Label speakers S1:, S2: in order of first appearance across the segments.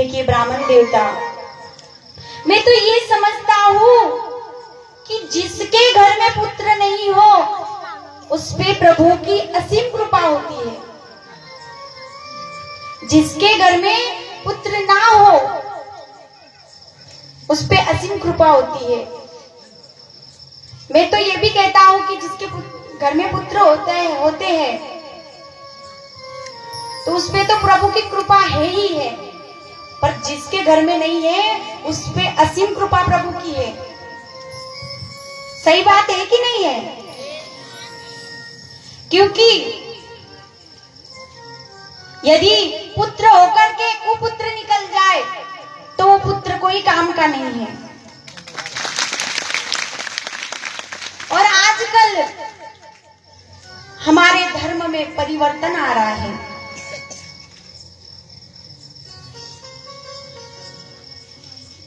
S1: देखिए ब्राह्मण देवता, मैं तो ये समझता हूँ कि जिसके घर में पुत्र नहीं हो उस पे प्रभु की असीम कृपा होती है। जिसके घर में पुत्र ना हो उस पे असीम कृपा होती है। मैं तो ये भी कहता हूँ कि जिसके घर में पुत्र होते हैं तो उस पे तो प्रभु की कृपा है ही है, पर जिसके घर में नहीं है उस पे असीम कृपा प्रभु की है। सही बात है कि नहीं है? क्योंकि यदि पुत्र होकर के कुपुत्र निकल जाए तो वो पुत्र कोई काम का नहीं है। और आजकल हमारे धर्म में परिवर्तन आ रहा है।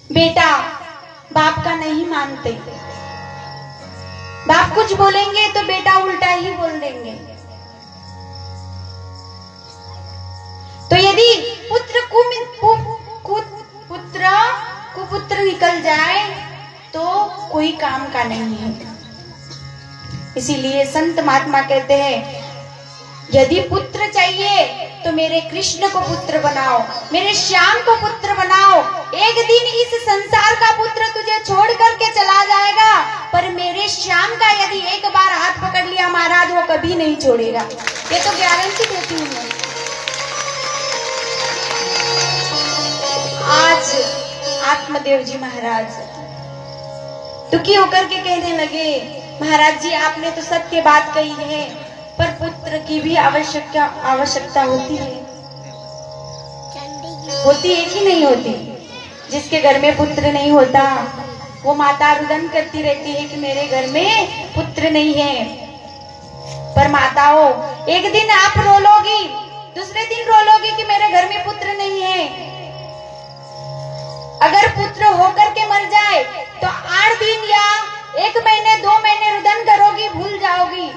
S1: बेटा बाप का नहीं मानते, बाप कुछ बोलेंगे तो बेटा उल्टा ही बोल देंगे। तो यदि कुपुत्र निकल जाए तो कोई काम का नहीं है। इसीलिए संत महात्मा कहते हैं, यदि पुत्र चाहिए तो मेरे कृष्ण को पुत्र बनाओ, मेरे श्याम को पुत्र बनाओ। एक दिन इस संसार का पुत्र तुझे छोड़ करके चला जाएगा, पर मेरे श्याम का यदि एक बार हाथ पकड़ लिया महाराज, वो कभी नहीं छोड़ेगा। ये तो गारंटी देती हूँ मैं। आज आत्मदेव जी महाराज दुखी होकर के कहने लगे, महाराज जी आपने तो सत्य बात कही है, पर पुत्र की भी आवश्यकता होती है कि नहीं होती? जिसके घर में पुत्र नहीं होता वो माता रुदन करती रहती है कि मेरे घर में पुत्र नहीं है। पर माताओं, एक दिन आप रोलोगी, दूसरे दिन रोलोगी कि मेरे घर में पुत्र नहीं है। अगर पुत्र होकर के मर जाए तो 8 दिन या 1 महीने 2 महीने रुदन करोगी, भूल जाओगी।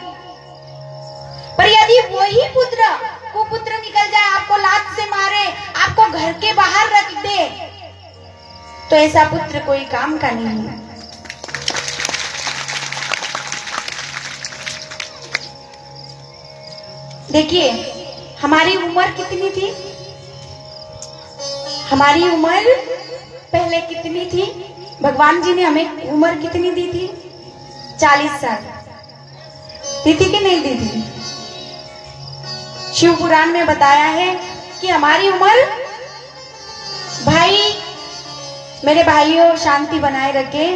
S1: पर यदि वही पुत्र कुपुत्र निकल जाए, आपको लात से मारे, आपको घर के बाहर रख दे, तो ऐसा पुत्र कोई काम का नहीं है। देखिए हमारी उम्र कितनी थी, हमारी उम्र पहले कितनी थी? भगवान जी ने हमें उम्र कितनी दी थी? 40 साल दी थी कि नहीं दी थी? शिव पुराण में बताया है कि हमारी उम्र, भाई मेरे भाइयों शांति बनाए रखे,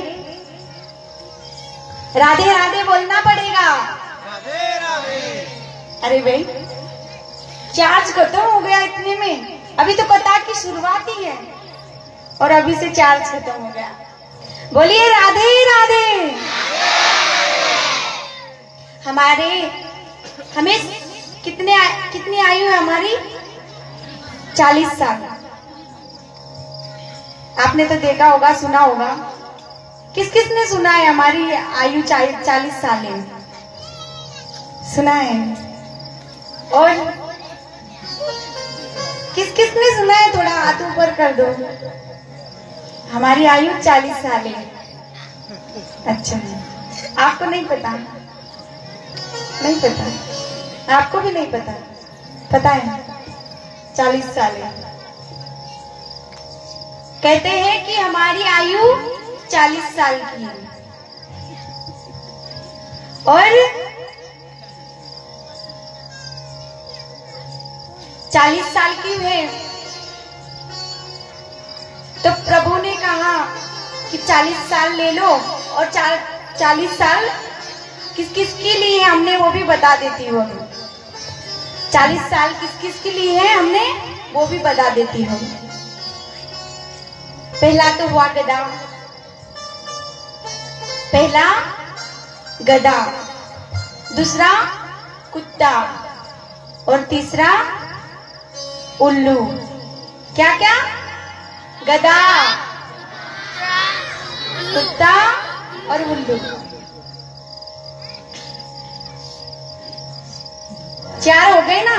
S1: राधे राधे बोलना पड़ेगा। राधे राधे। अरे भाई चार्ज खत्म हो गया इतने में, अभी तो कथा की शुरुआत ही है और अभी से चार्ज खत्म हो गया। बोलिए राधे राधे। हमें कितनी आयु है हमारी? 40 साल। आपने तो देखा होगा, सुना होगा। किस किसने सुना है हमारी आयु 40 साल है? सुना है? और किस किसने सुना है? थोड़ा हाथ ऊपर कर दो। हमारी आयु 40 साल है। अच्छा, आपको नहीं पता? नहीं पता? आपको भी नहीं पता? पता है 40 साल है। कहते हैं कि हमारी आयु 40 साल की है। और 40 साल की है तो प्रभु ने कहा कि 40 साल ले लो, और 40 साल किस किस के लिए हमने वो भी बता देती हूँ। 40 साल किस किस के लिए है हमने वो भी बता देती हूँ। पहला तो हुआ गधा, पहला गधा, दूसरा कुत्ता और तीसरा उल्लू। क्या क्या? गधा, कुत्ता और उल्लू। 4 हो गए ना,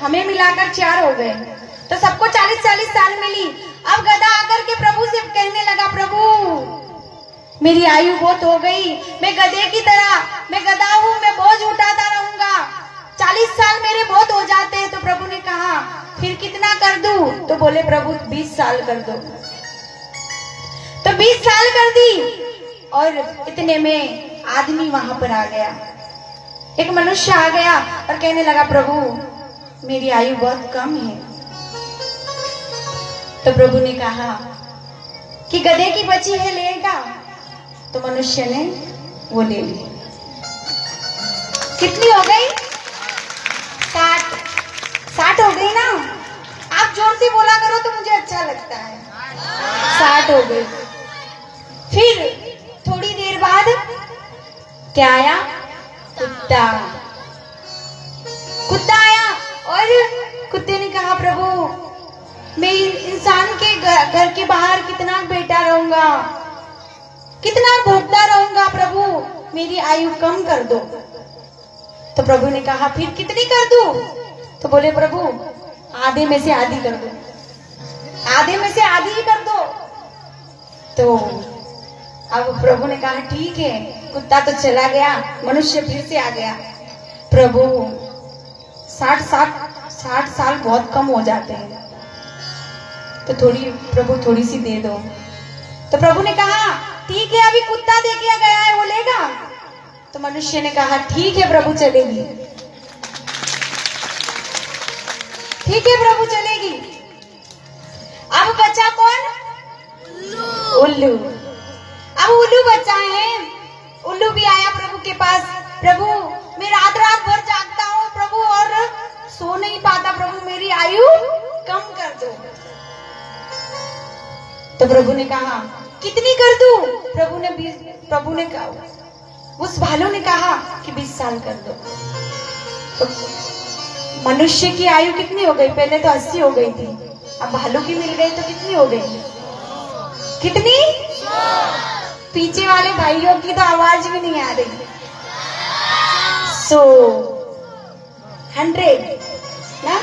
S1: हमें मिलाकर 4 हो गए। तो सबको 40-40 साल मिली। अब गधा आकर के प्रभु से कहने लगा, प्रभु मेरी आयु बहुत हो गई, मैं गधे की तरह, मैं गधा हूँ, मैं बोझ उठाता रहूंगा, 40 साल मेरे बहुत हो जाते हैं। तो प्रभु ने कहा फिर कितना कर दूं? तो बोले प्रभु 20 साल कर दो। तो 20 साल कर दी। और इतने में आदमी वहां पर आ गया, एक मनुष्य आ गया और कहने लगा, प्रभु मेरी आयु बहुत कम है। तो प्रभु ने कहा कि गधे की बची है, लेगा? तो मनुष्य ने वो ले ली। कितनी हो गई? 60 हो गई ना? आप जोर से बोला करो तो मुझे अच्छा लगता है। 60 हो गई। फिर थोड़ी देर बाद क्या आया? कुत्ता। कुत्ता आया और कुत्ते ने कहा, प्रभु मैं इंसान के घर के बाहर कितना बैठा रहूंगा, कितना भोगता रहूंगा, प्रभु मेरी आयु कम कर दो। तो प्रभु ने कहा फिर कितनी कर दूं? तो बोले प्रभु आधे में से आधी कर दो, आधे में से आधी ही कर दो। तो अब प्रभु ने कहा ठीक है। कुत्ता तो चला गया, मनुष्य फिर से आ गया, प्रभु 60 साल बहुत कम हो जाते हैं, तो प्रभु थोड़ी सी दे दो। तो प्रभु ने कहा ठीक है, अभी कुत्ता दे के गया है, वो लेगा? तो मनुष्य ने कहा ठीक है प्रभु, चलेगी। ठीक है प्रभु, चलेगी। अब बचा कौन? उल्लू। अब उल्लू बचा है। उल्लू भी आया प्रभु के पास, प्रभु मैं रात भर जागता हूँ प्रभु और सो नहीं पाता, प्रभु मेरी आयु कम कर दो। तो प्रभु ने कहा कितनी कर दूं? प्रभु ने कहा, उस भालू ने कहा कि 20 साल कर दो। तो मनुष्य की आयु कितनी हो गई? पहले तो 80 हो गई थी, अब भालू की मिल गई तो कितनी हो गई? कितनी? पीछे वाले भाइयों की तो आवाज भी नहीं आ रही। 100 100 ना?